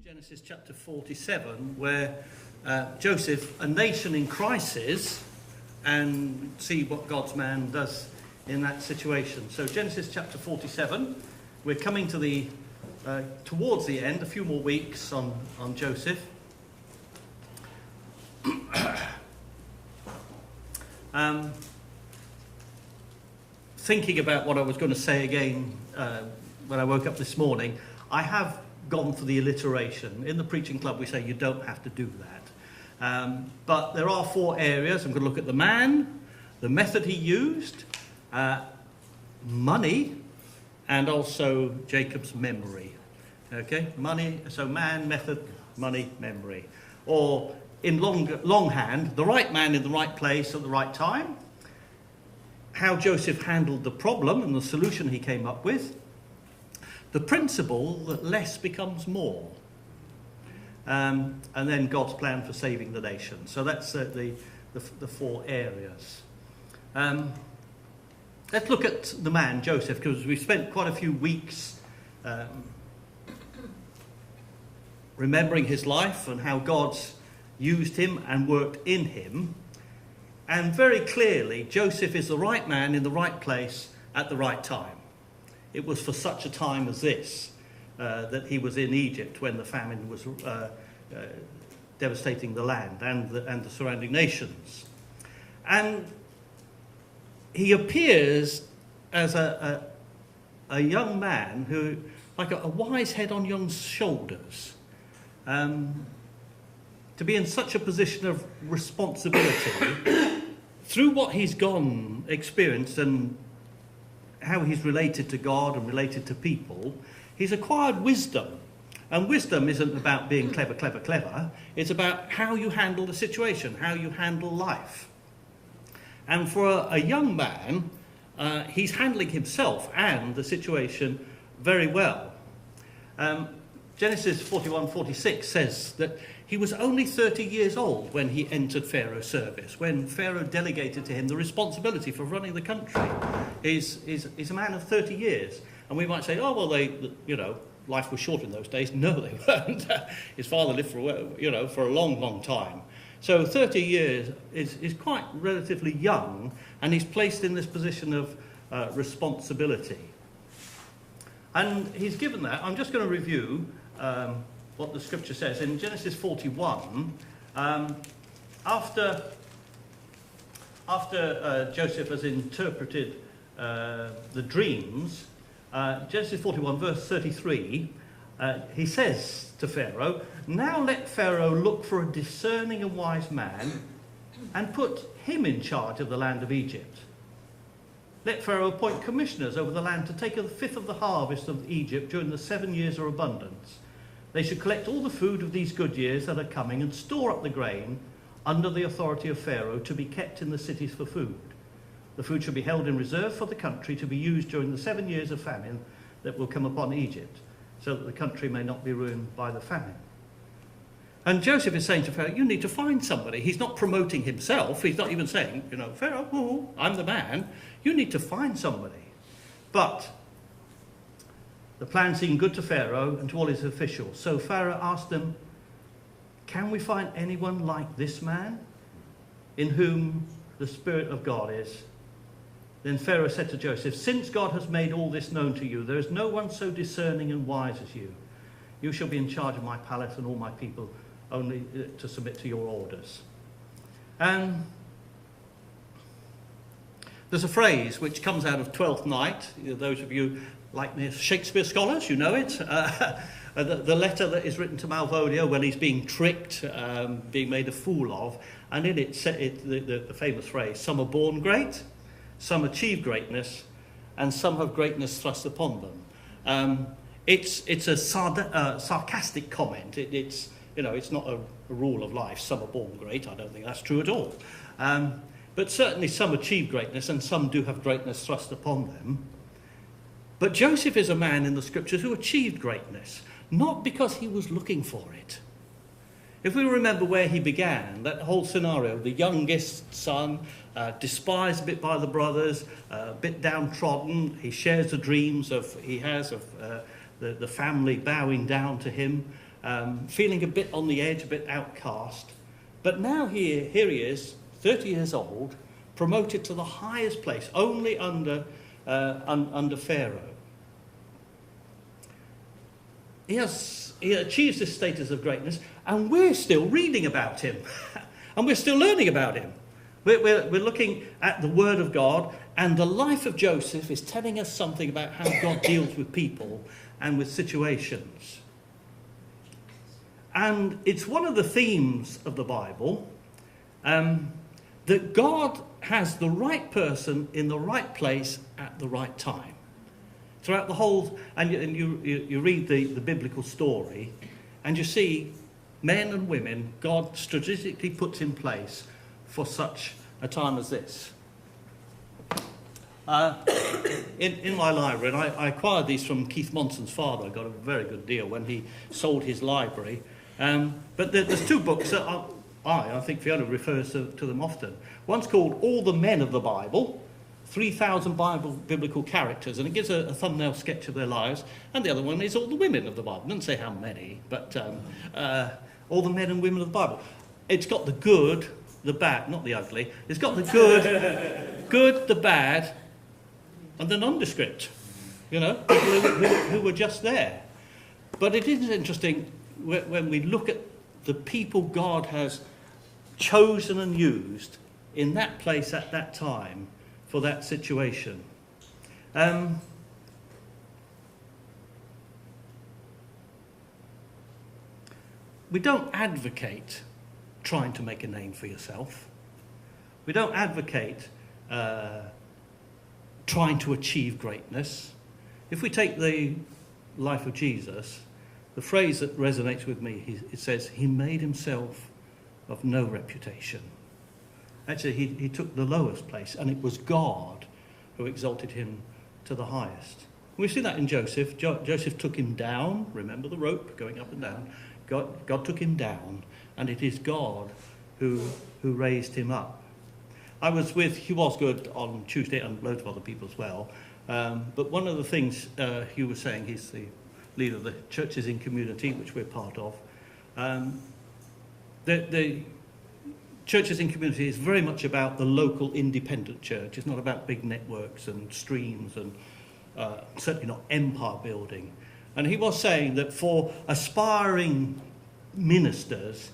Genesis chapter 47, where Joseph, a nation in crisis, and see what God's man does in that situation. So Genesis chapter 47, we're coming to the towards the end, a few more weeks on Joseph. Thinking about what I was going to say again when I woke up this morning, I have gone for the alliteration. In the preaching club we say you don't have to do that. But there are four areas. I'm going to look at the man, the method he used, money, and also Jacob's memory. Okay, money, so man, method, money, memory. Or in longhand, the right man in the right place at the right time, how Joseph handled the problem and the solution he came up with, the principle that less becomes more, and then God's plan for saving the nation. So that's the four areas. Let's look at the man, Joseph, because we've spent quite a few weeks remembering his life and how God's used him and worked in him. And very clearly, Joseph is the right man in the right place at the right time. It was for such a time as this that he was in Egypt when the famine was devastating the land and the surrounding nations. And he appears as a young man who, like a wise head on young shoulders, to be in such a position of responsibility through what he's experienced and how he's related to God and related to people. He's acquired wisdom. And wisdom isn't about being clever. It's about how you handle the situation, how you handle life. And for a young man, he's handling himself and the situation very well. Genesis 41:46 says that he was only 30 years old when he entered Pharaoh's service, when Pharaoh delegated to him the responsibility for running the country. He's a man of 30 years. And we might say, oh, well, life was short in those days. No, they weren't. His father lived for a long, long time. So 30 years is quite relatively young, and he's placed in this position of responsibility. And he's given that. I'm just going to review what the scripture says. In Genesis 41, after Joseph has interpreted the dreams, Genesis 41, verse 33, he says to Pharaoh, "Now let Pharaoh look for a discerning and wise man and put him in charge of the land of Egypt. Let Pharaoh appoint commissioners over the land to take a fifth of the harvest of Egypt during the 7 years of abundance. They should collect all the food of these good years that are coming and store up the grain under the authority of Pharaoh to be kept in the cities for food. The food should be held in reserve for the country to be used during the 7 years of famine that will come upon Egypt, so that the country may not be ruined by the famine." And Joseph is saying to Pharaoh, you need to find somebody. He's not promoting himself. He's not even saying, Pharaoh, I'm the man. You need to find somebody. But the plan seemed good to Pharaoh and to all his officials. So Pharaoh asked them, "Can we find anyone like this man in whom the Spirit of God is?" Then Pharaoh said to Joseph, "Since God has made all this known to you, there is no one so discerning and wise as you. You shall be in charge of my palace and all my people, only to submit to your orders." And there's a phrase which comes out of Twelfth Night. Those of you like me Shakespeare scholars, you know it. The letter that is written to Malvolio when he's being tricked, being made a fool of. And in it, the famous phrase, "Some are born great, some achieve greatness, and some have greatness thrust upon them." It's a sarcastic comment. It's not a rule of life. Some are born great. I don't think that's true at all. But certainly some achieve greatness, and some do have greatness thrust upon them. But Joseph is a man in the scriptures who achieved greatness, not because he was looking for it. If we remember where he began, that whole scenario, the youngest son, despised a bit by the brothers, a bit downtrodden, he shares the dreams he has of the family bowing down to him, feeling a bit on the edge, a bit outcast. But now here he is, 30 years old, promoted to the highest place, only under Pharaoh. He achieves this status of greatness, and we're still reading about him, and we're still learning about him. We're looking at the Word of God, and the life of Joseph is telling us something about how God deals with people and with situations. And it's one of the themes of the Bible that God has the right person in the right place at the right time. Throughout the whole, and you read the biblical story, and you see men and women God strategically puts in place for such a time as this. In my library, and I acquired these from Keith Monson's father. I got a very good deal when he sold his library. But there's two books that I think Fiona refers to them often. One's called All the Men of the Bible, 3,000 biblical characters, and it gives a thumbnail sketch of their lives. And the other one is All the Women of the Bible. It doesn't say how many, but all the men and women of the Bible. It's got the good, the bad, not the ugly. It's got the good, the bad, and the nondescript. You know, people who were just there. But it is interesting when we look at the people God has chosen and used in that place at that time for that situation. We don't advocate trying to make a name for yourself. We don't advocate trying to achieve greatness. If we take the life of Jesus, the phrase that resonates with me, it says, he made himself of no reputation. Actually, he took the lowest place, and it was God who exalted him to the highest. We see that in Joseph. Joseph took him down. Remember the rope going up and down. God took him down, and it is God who raised him up. I was with Hugh Osgood on Tuesday, and loads of other people as well. But one of the things Hugh was saying, he's the leader of the Churches in Community, which we're part of. The Churches in Community is very much about the local independent church. It's not about big networks and streams and certainly not empire building. And he was saying that for aspiring ministers,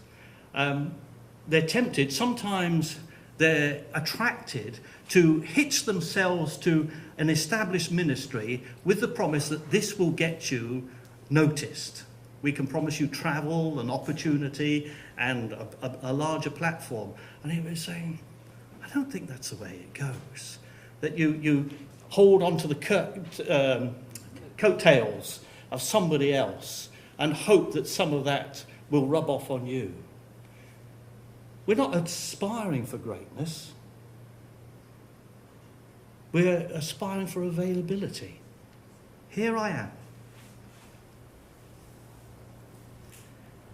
they're tempted, sometimes they're attracted to hitch themselves to an established ministry with the promise that this will get you noticed. We can promise you travel and opportunity and a larger platform. And he was saying, I don't think that's the way it goes. That you hold onto the coattails of somebody else and hope that some of that will rub off on you. We're not aspiring for greatness. We're aspiring for availability. Here I am.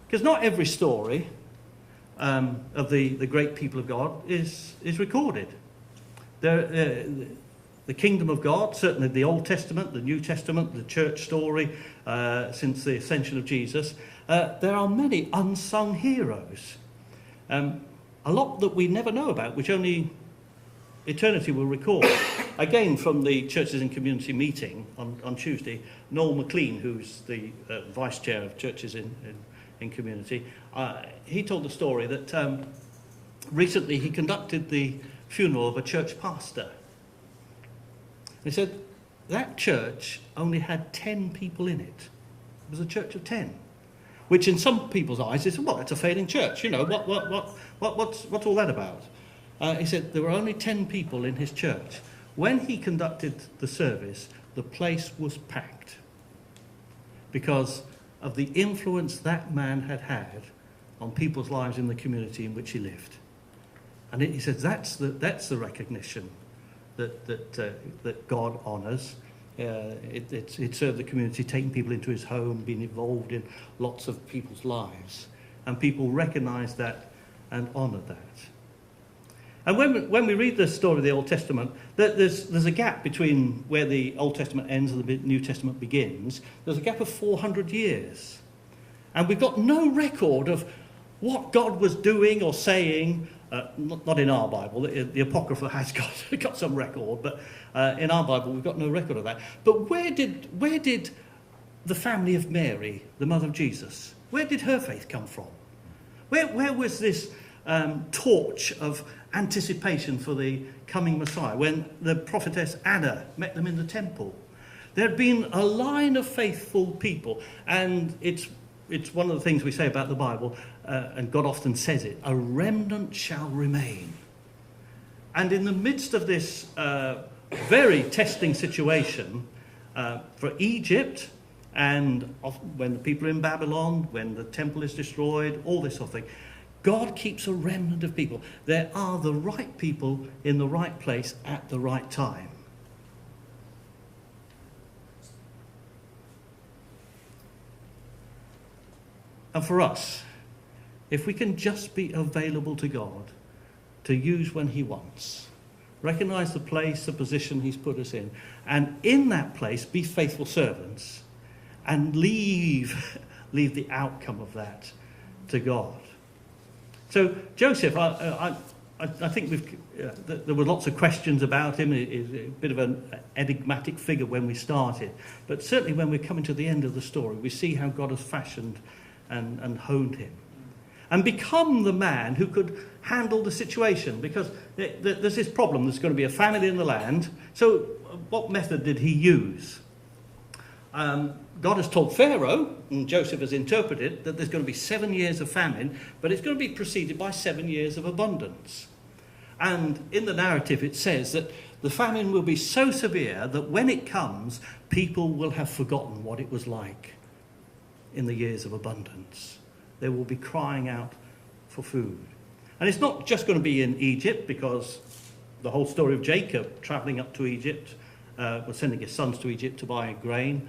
Because not every story of the great people of God is recorded. The kingdom of God, certainly the Old Testament, the New Testament, the church story since the ascension of Jesus, there are many unsung heroes. A lot that we never know about, which only eternity will record. Again, from the Churches in Community meeting on Tuesday, Noel McLean, who's the vice chair of Churches in Community, he told the story that recently he conducted the funeral of a church pastor. He said that church only had 10 people in it. It was a church of 10. Which in some people's eyes is, well, it's a failing church. You know, what's all that about? He said there were only 10 people in his church. When he conducted the service, the place was packed because of the influence that man had had on people's lives in the community in which he lived. And he said that's the recognition that God honours. It served the community, taking people into his home, being involved in lots of people's lives. And people recognised that and honoured that. And when we read the story of the Old Testament, there's a gap between where the Old Testament ends and the New Testament begins. There's a gap of 400 years. And we've got no record of what God was doing or saying, not in our Bible. The Apocrypha has got some record, but in our Bible we've got no record of that. But where did the family of Mary, the mother of Jesus, where did her faith come from? Where was this torch of anticipation for the coming Messiah when the prophetess Anna met them in the temple? There had been a line of faithful people, and it's one of the things we say about the Bible, and God often says it, a remnant shall remain. And in the midst of this very testing situation for Egypt, and when the people are in Babylon, when the temple is destroyed, all this sort of thing, God keeps a remnant of people. There are the right people in the right place at the right time. And for us, if we can just be available to God to use when he wants, recognise the place, the position he's put us in, and in that place be faithful servants, and leave the outcome of that to God. So Joseph, I think there were lots of questions about him. He's a bit of an enigmatic figure when we started, but certainly when we're coming to the end of the story, we see how God has fashioned and honed him, and become the man who could handle the situation, because there's this problem. There's going to be a famine in the land. So what method did he use? God has told Pharaoh, and Joseph has interpreted, that there's going to be 7 years of famine, but it's going to be preceded by 7 years of abundance. And in the narrative it says that the famine will be so severe that when it comes, people will have forgotten what it was like in the years of abundance. They will be crying out for food. And it's not just going to be in Egypt, because the whole story of Jacob travelling up to Egypt, was sending his sons to Egypt to buy grain.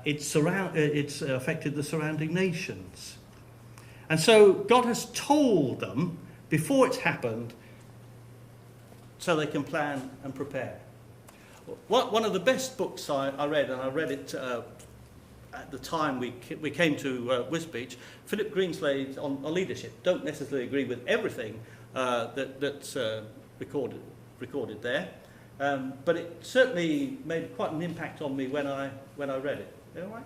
It's affected the surrounding nations. And so God has told them before it's happened, so they can plan and prepare. One of the best books I read, and I read it at the time we came to Wisbech, Philip Greenslade on leadership. Don't necessarily agree with everything that's recorded there, but it certainly made quite an impact on me when I read it. All right?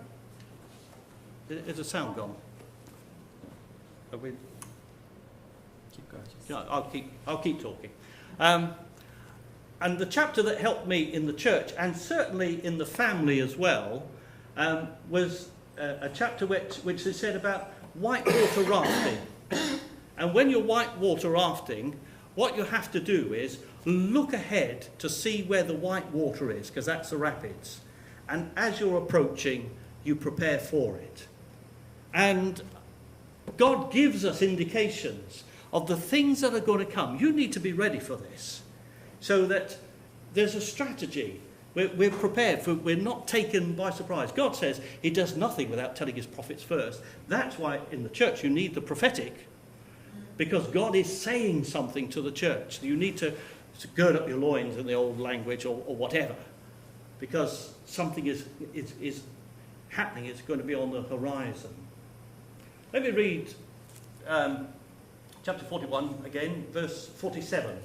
Is the sound gone? Are we? Keep going. Yeah, I'll keep talking. And the chapter that helped me in the church, and certainly in the family as well, was a chapter which is said about whitewater rafting. And when you're whitewater rafting, what you have to do is look ahead to see where the white water is, because that's the rapids. And as you're approaching, you prepare for it. And God gives us indications of the things that are going to come. You need to be ready for this, so that there's a strategy. We're prepared for. We're not taken by surprise. God says he does nothing without telling his prophets first. That's why in the church you need the prophetic, because God is saying something to the church. You need to gird up your loins in the old language, or whatever, because something is happening. It's going to be on the horizon. Let me read chapter 41 again, verse 47.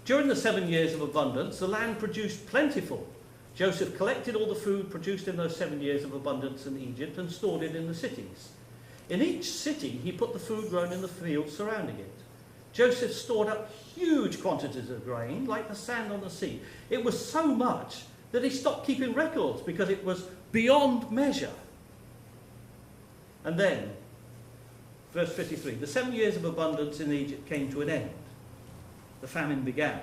During the 7 years of abundance, the land produced plentiful. Joseph collected all the food produced in those 7 years of abundance in Egypt and stored it in the cities. In each city, he put the food grown in the fields surrounding it. Joseph stored up huge quantities of grain, like the sand on the sea. It was so much that he stopped keeping records because it was beyond measure. And then, verse 53, the 7 years of abundance in Egypt came to an end. The famine began.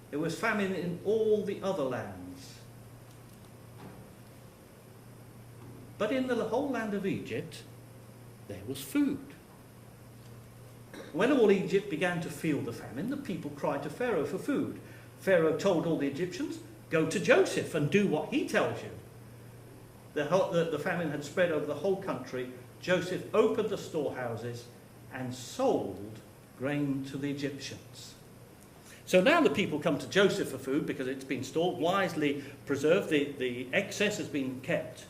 There was famine in all the other lands. But in the whole land of Egypt, there was food. When all Egypt began to feel the famine, the people cried to Pharaoh for food. Pharaoh told all the Egyptians, "Go to Joseph and do what he tells you." The famine had spread over the whole country. Joseph opened the storehouses and sold grain to the Egyptians. So now the people come to Joseph for food because it's been stored, wisely preserved. The excess has been kept.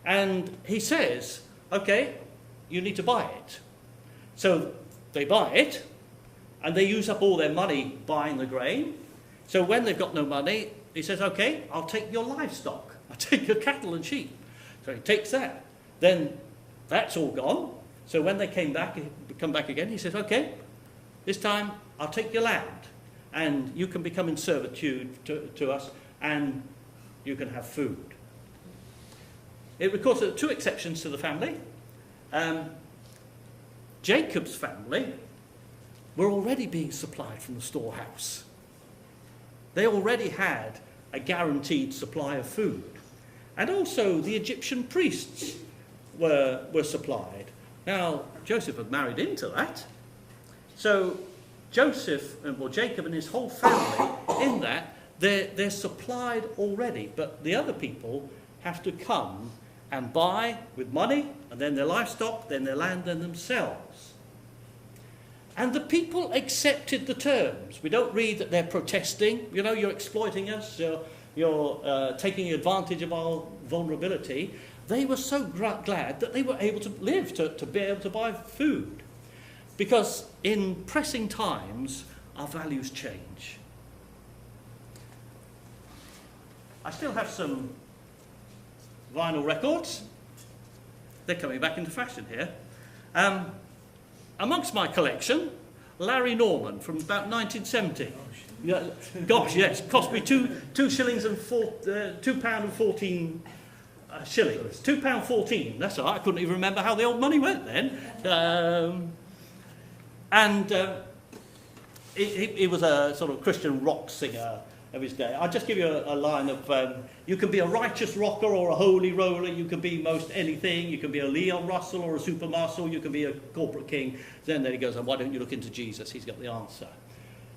And he says, okay, you need to buy it. So they buy it, and they use up all their money buying the grain. So when they've got no money, he says, okay, I'll take your livestock. I'll take your cattle and sheep. So he takes that. Then that's all gone. So when they come back again, he says, okay, this time I'll take your land, and you can become in servitude to us, and you can have food. It records that there are two exceptions to the family. Jacob's family were already being supplied from the storehouse. They already had a guaranteed supply of food. And also the Egyptian priests were supplied. Now, Joseph had married into that. So Jacob and his whole family, in that, they're supplied already. But the other people have to come and buy with money, and then their livestock, then their land, then themselves. And the people accepted the terms. We don't read that they're protesting. You know, you're exploiting us, you're taking advantage of our vulnerability. They were so glad that they were able to live, to be able to buy food. Because in pressing times, our values change. I still have some vinyl records. They're coming back into fashion here. Amongst my collection, Larry Norman from about 1970. Yeah, gosh, yes, cost me £2 shillings and £2.14 shillings. £2.14. That's all right. I couldn't even remember how the old money went then. He was a sort of Christian rock singer of his day. I'll just give you a line of, you can be a righteous rocker or a holy roller, you can be most anything, you can be a Leon Russell or a super muscle, you can be a corporate king. Then he goes, and why don't you look into Jesus? He's got the answer.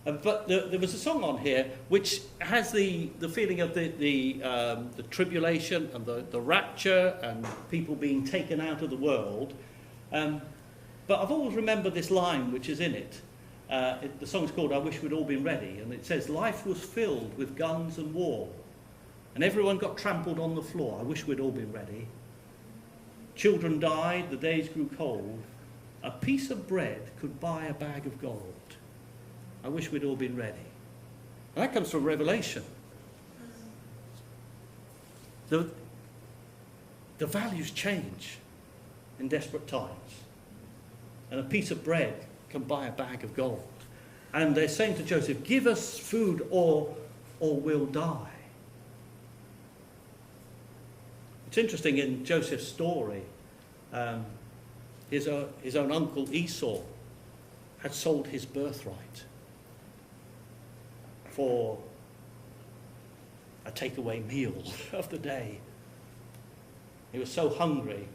But there was a song on here which has the feeling of the tribulation and the rapture and people being taken out of the world. But I've always remembered this line which is in it. The song's called I Wish We'd All Been Ready, and it says, life was filled with guns and war, and everyone got trampled on the floor. I wish we'd all been ready. Children died, the days grew cold. A piece of bread could buy a bag of gold. I wish we'd all been ready. And that comes from Revelation. The values change in desperate times. And a piece of bread can buy a bag of gold. And they're saying to Joseph, give us food or we'll die. It's interesting in Joseph's story, his own uncle Esau had sold his birthright for a takeaway meal of the day. He was so hungry,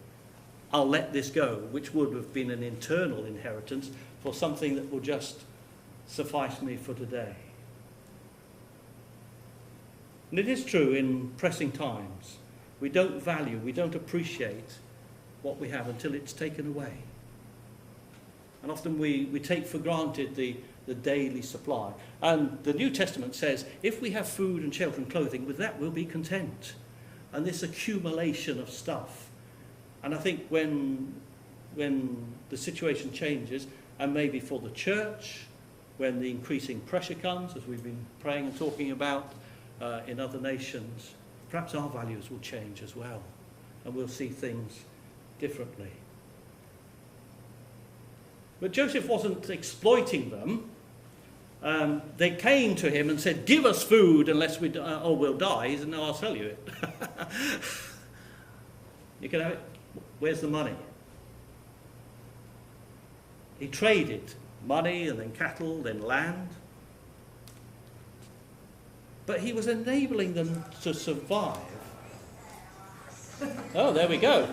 I'll let this go, which would have been an internal inheritance, for something that will just suffice me for today. And it is true in pressing times. We don't value, we don't appreciate what we have until it's taken away. And often we take for granted the daily supply. And the New Testament says, if we have food and shelter and clothing, with that we'll be content. And this accumulation of stuff. And I think when the situation changes, and maybe for the church, when the increasing pressure comes, as we've been praying and talking about in other nations, perhaps our values will change as well, and we'll see things differently. But Joseph wasn't exploiting them. They came to him and said, give us food unless we or we'll die. He said, no, I'll sell you it. You can have it. Where's the money? He traded money and then cattle, then land. But he was enabling them to survive. Oh, there we go.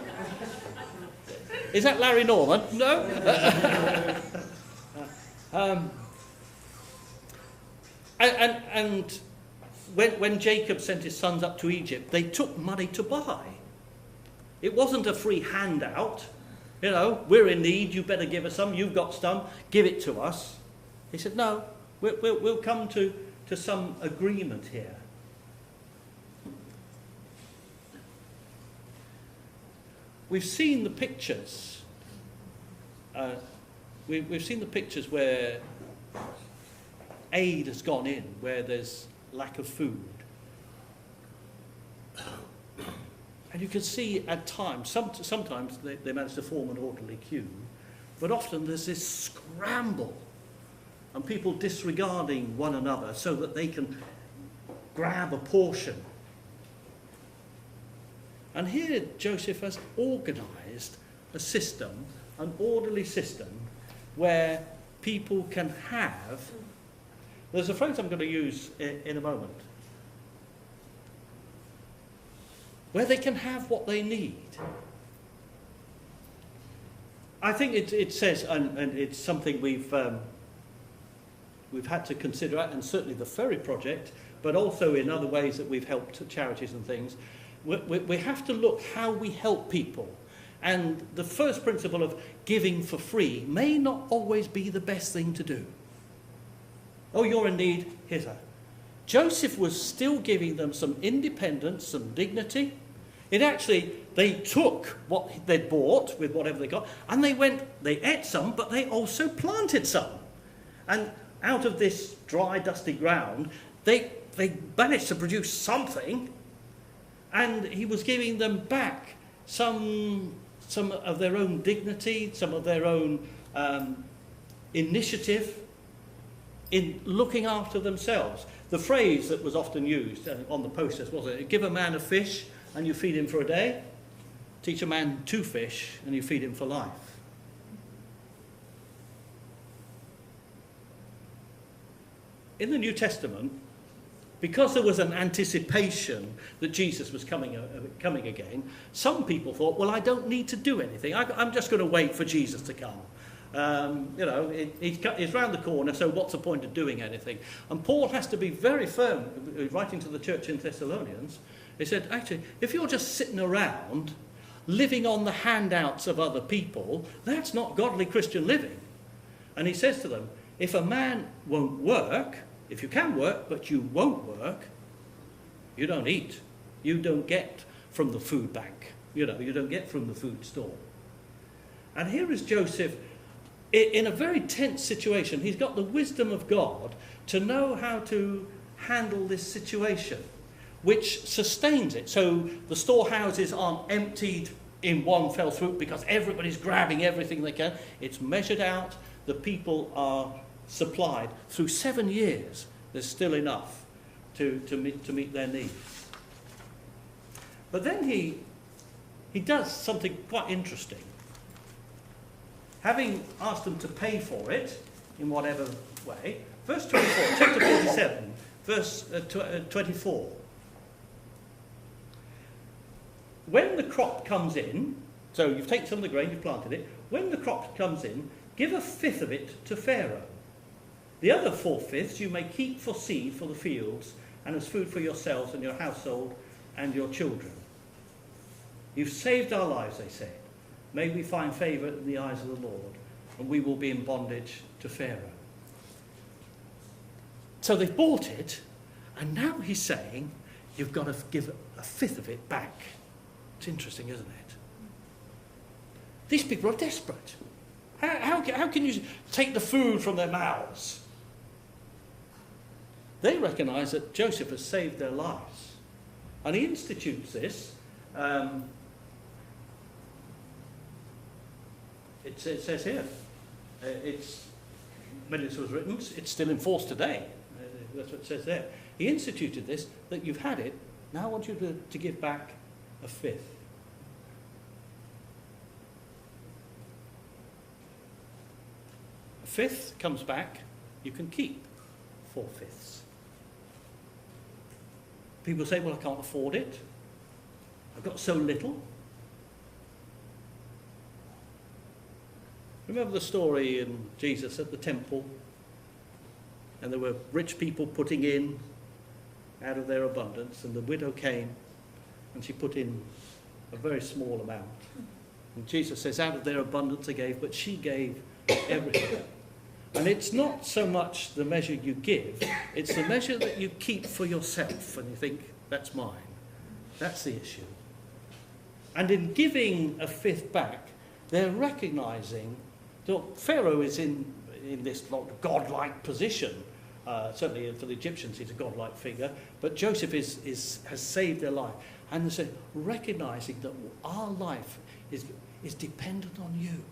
Is that Larry Norman? No? And when Jacob sent his sons up to Egypt, they took money to buy. It wasn't a free handout. You know, we're in need, you better give us some, you've got some, give it to us. He said, no, we'll come to some agreement here. we've seen the pictures. We've seen the pictures where aid has gone in, where there's lack of food. And you can see at times, sometimes they manage to form an orderly queue, but often there's this scramble and people disregarding one another so that they can grab a portion. And here Joseph has organised a system, an orderly system, where people can have, there's a phrase I'm going to use in a moment, where they can have what they need. I think it says, and it's something we've had to consider, and certainly the Ferry Project, but also in other ways that we've helped charities and things, we have to look how we help people. And the first principle of giving for free may not always be the best thing to do. Oh, you're in need, here's her. Joseph was still giving them some independence, some dignity. They took what they'd bought with whatever they got, and they ate some, but they also planted some. And out of this dry, dusty ground, they managed to produce something, and he was giving them back some of their own dignity, some of their own initiative in looking after themselves. The phrase that was often used on the posters was, give a man a fish and you feed him for a day, teach a man 2 fish and you feed him for life. In the New Testament, because there was an anticipation that Jesus was coming again, some people thought, well, I don't need to do anything. I'm just going to wait for Jesus to come. He's round the corner, so what's the point of doing anything? And Paul has to be very firm, writing to the church in Thessalonians. He said, actually, if you're just sitting around, living on the handouts of other people, that's not godly Christian living. And he says to them, if a man won't work, if you can work, but you won't work, you don't eat. You don't get from the food bank. You don't get from the food store. And here is Joseph in a very tense situation. He's got the wisdom of God to know how to handle this situation, which sustains it. So the storehouses aren't emptied in one fell swoop because everybody's grabbing everything they can. It's measured out. The people are supplied. Through 7 years, there's still enough to meet their needs. But then he does something quite interesting. Having asked them to pay for it in whatever way, verse 24, chapter 47, verse 24. When the crop comes in, so you've taken some of the grain, you've planted it, when the crop comes in, give 1/5 of it to Pharaoh. The other 4/5 you may keep for seed for the fields and as food for yourselves and your household and your children. You've saved our lives, they said. May we find favour in the eyes of the Lord, and we will be in bondage to Pharaoh. So they've bought it, and now he's saying, you've got to give 1/5 of it back. It's interesting, isn't it? These people are desperate. How can you take the food from their mouths? They recognise that Joseph has saved their lives. And he institutes this. It says here, when it was written, it's still in force today. That's what it says there. He instituted this, that you've had it, now I want you to give back 1/5. A 1/5 comes back, you can keep 4/5. People say, well, I can't afford it. I've got so little. Remember the story in Jesus at the temple? And there were rich people putting in out of their abundance, and the widow came and she put in a very small amount. And Jesus says, out of their abundance they gave, but she gave everything. And it's not so much the measure you give, it's the measure that you keep for yourself, and you think, that's mine. That's the issue. And in giving a fifth back, they're recognising that Pharaoh is in this godlike position. Certainly for the Egyptians, he's a godlike figure. But Joseph has saved their life. And they're recognising that our life is dependent on you.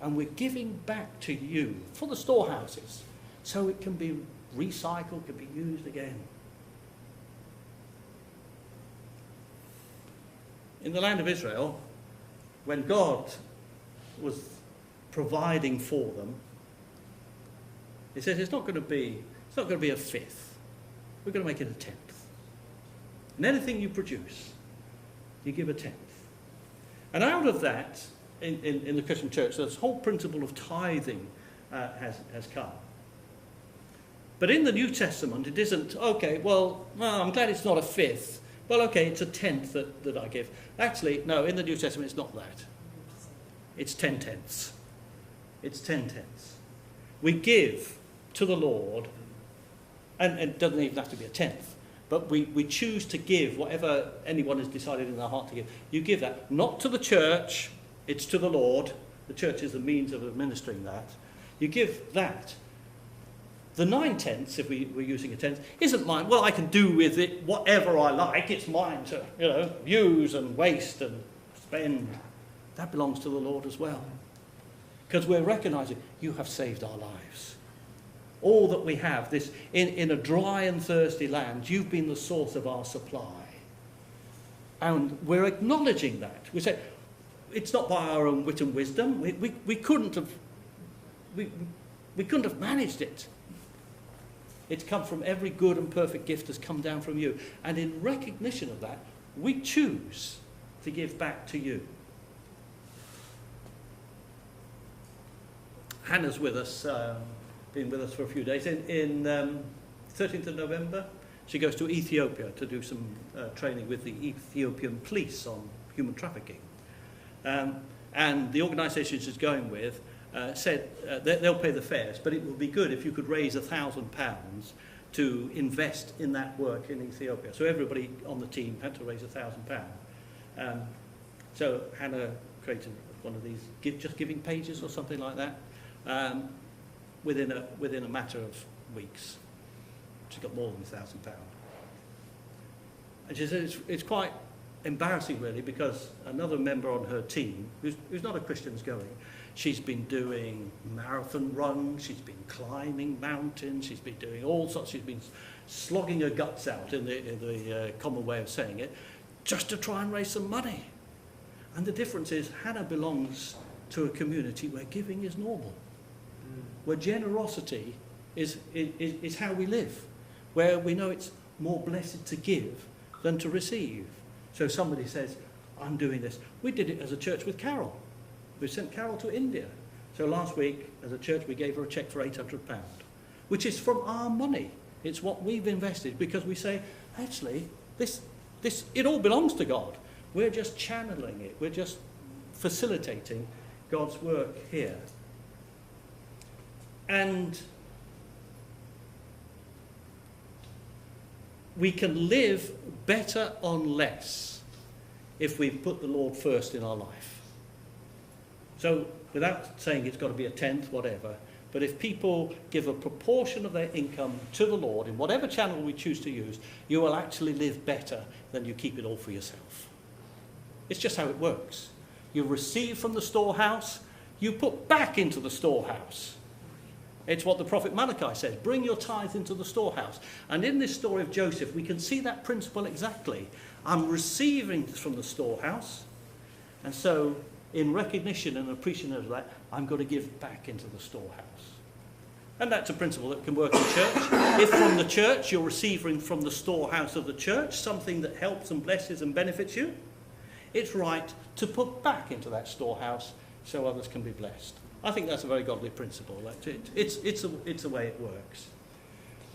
And we're giving back to you for the storehouses so it can be recycled, can be used again. In the land of Israel, when God was providing for them, he says it's not going to be a fifth. We're going to make it a tenth. And anything you produce, you give a tenth. And out of that, in the Christian church, this whole principle of tithing has come. But in the New Testament, it isn't, okay, well, I'm glad it's not a fifth. Well, okay, it's a tenth that I give. Actually, no, in the New Testament, it's not that. It's 10 tenths. It's 10 tenths. We give to the Lord, and it doesn't even have to be a tenth, but we choose to give whatever anyone has decided in their heart to give. You give that, not to the church, it's to the Lord. The church is the means of administering that. You give that. The 9 tenths, if we're using a tenth, isn't mine. Well, I can do with it whatever I like. It's mine to, use and waste and spend. That belongs to the Lord as well. Because we're recognising you have saved our lives. All that we have, this in a dry and thirsty land, you've been the source of our supply. And we're acknowledging that. We say, it's not by our own wit and wisdom. We couldn't have managed it. It's come from every good and perfect gift has come down from you. And in recognition of that, we choose to give back to you. Hannah's with us, been with us for a few days. In 13th of November, she goes to Ethiopia to do some training with the Ethiopian police on human trafficking. And the organisation she's going with said they'll pay the fares, but it will be good if you could raise £1,000 to invest in that work in Ethiopia. So everybody on the team had to raise £1,000. So Hannah created one of these just giving pages or something like that within a matter of weeks. She got more than £1,000. And she said it's quite embarrassing really, because another member on her team, who's not a Christian, is going. She's been doing marathon runs, she's been climbing mountains, she's been doing all sorts, she's been slogging her guts out in the common way of saying it, just to try and raise some money. And the difference is Hannah belongs to a community where giving is normal, where generosity is how we live, where we know it's more blessed to give than to receive. So somebody says, I'm doing this. We did it as a church with Carol. We sent Carol to India. So last week, as a church, we gave her a cheque for £800, which is from our money. It's what we've invested, because we say, actually, this it all belongs to God. We're just channeling it. We're just facilitating God's work here. And we can live better on less if we put the Lord first in our life. So without saying it's got to be a tenth, whatever, but if people give a proportion of their income to the Lord in whatever channel we choose to use, you will actually live better than you keep it all for yourself. It's just how it works. You receive from the storehouse, you put back into the storehouse. It's what the prophet Malachi says, bring your tithe into the storehouse. And in this story of Joseph, we can see that principle exactly. I'm receiving from the storehouse, and so in recognition and appreciation of that, I'm going to give back into the storehouse. And that's a principle that can work in church. If from the church you're receiving from the storehouse of the church something that helps and blesses and benefits you, it's right to put back into that storehouse so others can be blessed. I think that's a very godly principle. It's the way it works.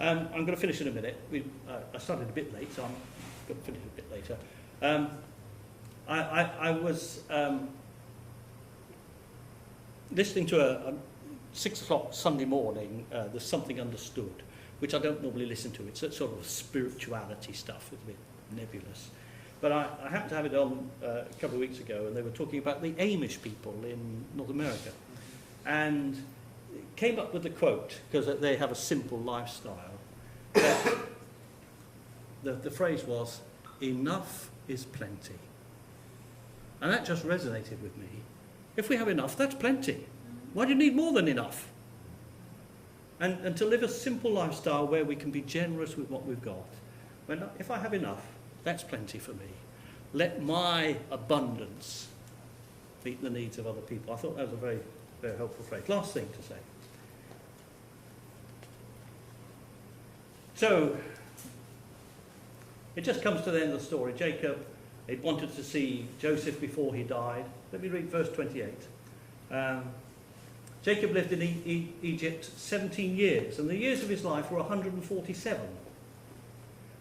I'm going to finish in a minute. I started a bit late, so I'm going to finish a bit later. I was listening to a 6 o'clock Sunday morning, There's Something Understood, which I don't normally listen to. It's sort of spirituality stuff. It's a bit nebulous. But I happened to have it on a couple of weeks ago, and they were talking about the Amish people in North America. And came up with the quote, because they have a simple lifestyle. The phrase was, enough is plenty. And that just resonated with me. If we have enough, that's plenty. Why do you need more than enough? And to live a simple lifestyle where we can be generous with what we've got. If I have enough, that's plenty for me. Let my abundance meet the needs of other people. I thought that was a very, very helpful phrase. Last thing to say. So, it just comes to the end of the story. Jacob, he wanted to see Joseph before he died. Let me read verse 28. Jacob lived in Egypt 17 years, and the years of his life were 147.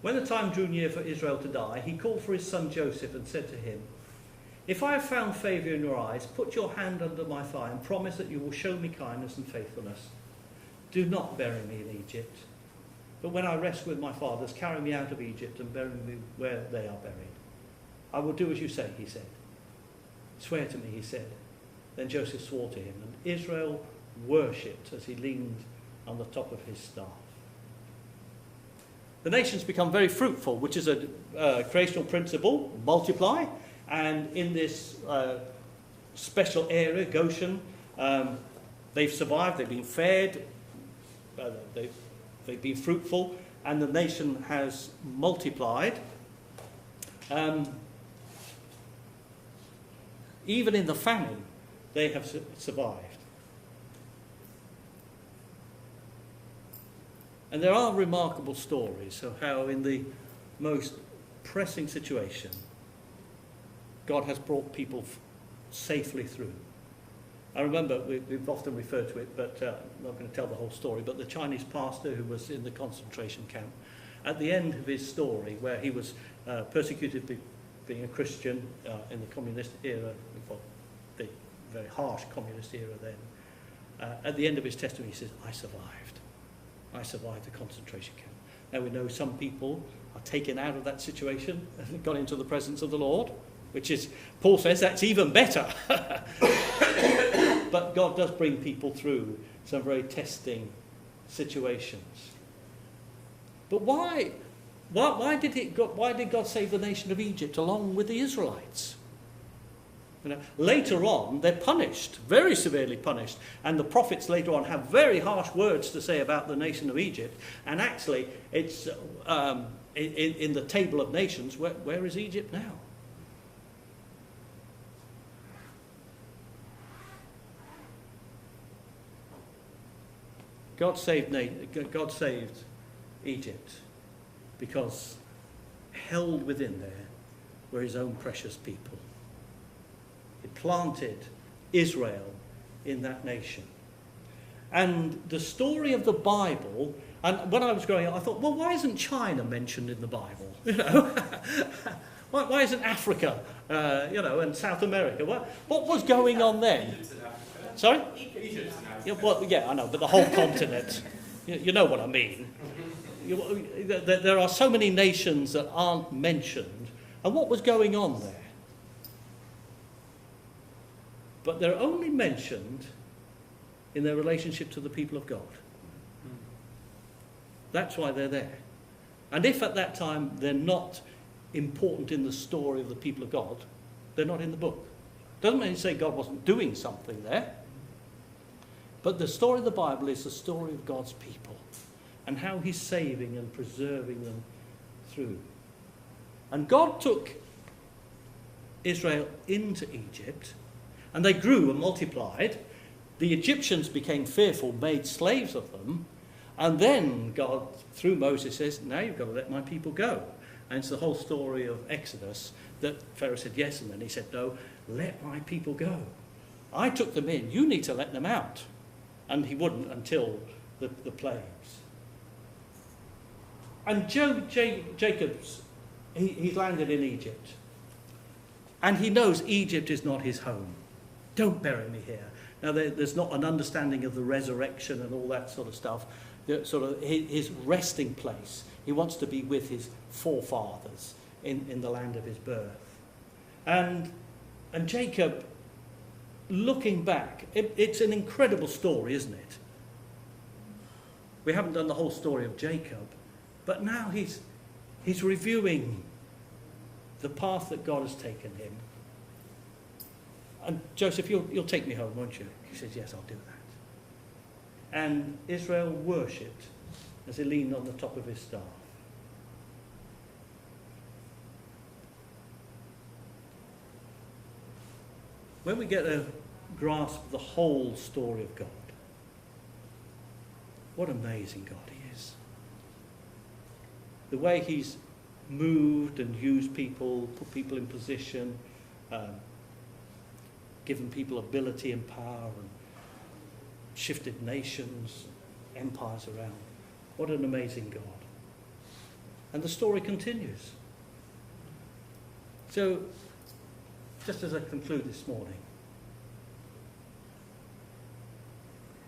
When the time drew near for Israel to die, he called for his son Joseph and said to him, "If I have found favour in your eyes, put your hand under my thigh and promise that you will show me kindness and faithfulness. Do not bury me in Egypt, but when I rest with my fathers, carry me out of Egypt and bury me where they are buried. I will do as you say," he said. "Swear to me," he said. Then Joseph swore to him, and Israel worshipped as he leaned on the top of his staff. The nations become very fruitful, which is a creational principle, multiply. And in this special area, Goshen, they've survived, they've been fed, they've been fruitful, and the nation has multiplied. Even in the famine, they have survived. And there are remarkable stories of how in the most pressing situation, God has brought people safely through. I remember, we've often referred to it, but I'm not going to tell the whole story, but the Chinese pastor who was in the concentration camp, at the end of his story, where he was persecuted being a Christian in the communist era, the very harsh communist era then, at the end of his testimony he says, I survived the concentration camp. Now we know some people are taken out of that situation and gone into the presence of the Lord, which is, Paul says, that's even better. But God does bring people through some very testing situations. But why did God save the nation of Egypt along with the Israelites? You know, later on, they're punished, very severely punished. And the prophets later on have very harsh words to say about the nation of Egypt. And actually, it's in the table of nations, where is Egypt now? God saved Egypt because held within there were his own precious people. He planted Israel in that nation. And the story of the Bible, and when I was growing up, I thought, well, why isn't China mentioned in the Bible? You know, why isn't Africa, and South America? What was going on then? Sorry? Yeah, I know, but the whole continent. You know what I mean. There are so many nations that aren't mentioned. And what was going on there? But they're only mentioned in their relationship to the people of God. That's why they're there. And if at that time they're not important in the story of the people of God, they're not in the book. Doesn't mean to say God wasn't doing something there. But the story of the Bible is the story of God's people and how he's saving and preserving them through. And God took Israel into Egypt, and they grew and multiplied. The Egyptians became fearful, made slaves of them, and then God, through Moses, says, now you've got to let my people go. And it's the whole story of Exodus that Pharaoh said yes, and then he said, no, let my people go. I took them in, you need to let them out. And he wouldn't until the plagues. And Jacob's, he's landed in Egypt. And he knows Egypt is not his home. Don't bury me here. Now, there's not an understanding of the resurrection and all that sort of stuff. Sort of his resting place. He wants to be with his forefathers in the land of his birth. And Jacob, looking back, it's an incredible story, isn't it? We haven't done the whole story of Jacob, but now he's reviewing the path that God has taken him. And Joseph, you'll take me home, won't you? He says, yes, I'll do that. And Israel worshipped as he leaned on the top of his staff. When we get a grasp of the whole story of God, what amazing God he is. The way he's moved and used people, put people in position, given people ability and power, and shifted nations, empires around. What an amazing God. And the story continues. So, just as I conclude this morning,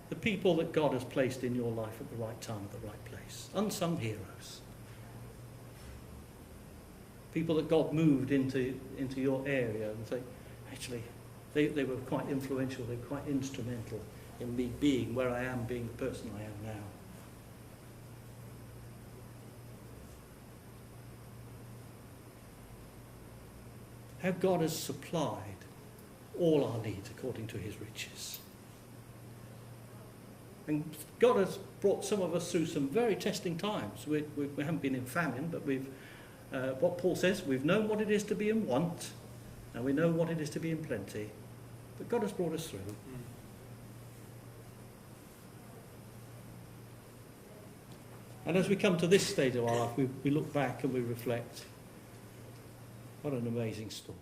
the people that God has placed in your life at the right time, at the right place. Unsung heroes. People that God moved into your area and say, actually, they were quite influential, they were quite instrumental in me being where I am, being the person I am now. How God has supplied all our needs according to his riches. And God has brought some of us through some very testing times. We haven't been in famine, but what Paul says, we've known what it is to be in want, and we know what it is to be in plenty. But God has brought us through. And as we come to this stage of our life, we look back and we reflect. What an amazing story.